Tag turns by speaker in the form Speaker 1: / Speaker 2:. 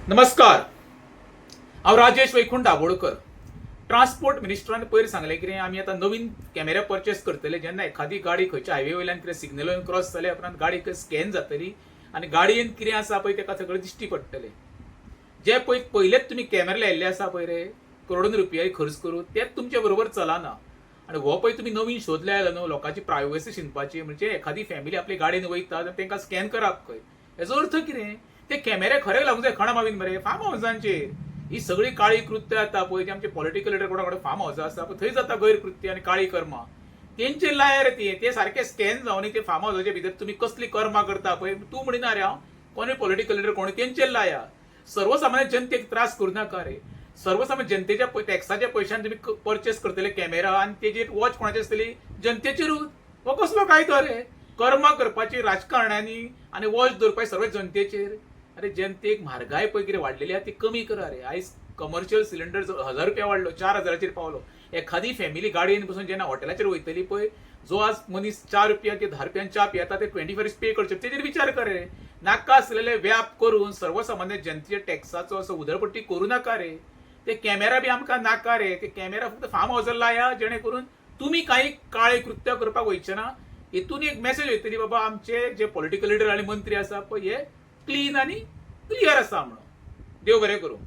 Speaker 1: नमस्कार. हांव राजेश वैकुंठ दाबोळकर. ट्रान्सपोर्ट मिनिस्टरान पयर सांगलें कितें आमी आतां नवीन कॅमेरा परचेस करतले. जेन्ना एखादी गाडी खंयच्या हायवे वयल्यान कितें सिग्नल वयल्यान क्रॉस जाल्या उपरांत गाडी स्कॅन जातली आनी गाडयेन कितें आसा पळय तेका सगळें दिश्टी पडटलें. जे पयलेच तुमी कॅमेरा लायिल्ले आसा पळय रे, करोडोन रुपया खर्च करून, तेच तुमचे बरोबर चलना. आनी हो पळय तुमी नवीन शोध लायला न्हू लोकांची प्रायवसी शिनपाची. म्हणजे एखादी फॅमिली आपली गाडयेन वयता जाल्यार तांकां स्कॅन करप खंय. हेजो अर्थ कितें? ते कॅमेरे खरे लागूंक जाय खण मागीन मरे फार्म हावजांचेर. ही सगळी काळी कृत्य जाता पळय जे आमचे पॉलिटिकल लिडर कोणा कडेन फार्म हावस आसा पळय थंय जाता गैरकृत्य आनी काळी कर्मां. तेंचेर लाया रे ते सारखे स्कॅन जावन ते फार्म हावसाच्या भितर तुमी कसली कर्मां करता पळय तूं म्हणिना रे हांव कोणूय पॉलिटिकल लिडर कोण तेंचेर लाया. सर्वसामान्य जनतेक त्रास करूं नाका रे. सर्वसामान्य जनतेच्या टॅक्साच्या पयशांनी तुमी परचेस करतले कॅमेरा आनी तेजेर वॉच कोणाची आसतली जनतेचेरूच. हो कसलो कायदो रे? कर्मां करपाची राजकारण्यांनी आनी वॉच दवरपाची सर्व जनतेचेर. अरे जनतेक म्हारगाय पळय कितें वाडलेली आहा ती कमी करा रे. आयज कमर्शियल सिलिंडर 1000 रुपया वाडलो, 4000चेर पावलो. एखादी फॅमिली गाडयेन बसून जेन्ना हॉटेलाचेर वयतली पळय, जो आज मनीस 4 रुपया ते 10 रुपयान च्या पियेता ते 24 पे करचे तेजेर विचार कर रे. नाका आसलेले व्याप करून सर्वसामान्य जनतेच्या टॅक्साचो असो उधळपट्टी करूं नाका रे. ते कॅमेरा बी आमकां नाका रे. ते कॅमेरा फक्त फार्म हावसार लाया जेणे करून तुमी काही काळे कृत्य करपाक वयचे ना. हेतून एक मेसेज वयतली बाबा आमचे जे पॉलिटिकल लिडर आनी मंत्री आसा पळय हे क्लीन आनी क्लियर आसा म्हणून. देव बरें करूं.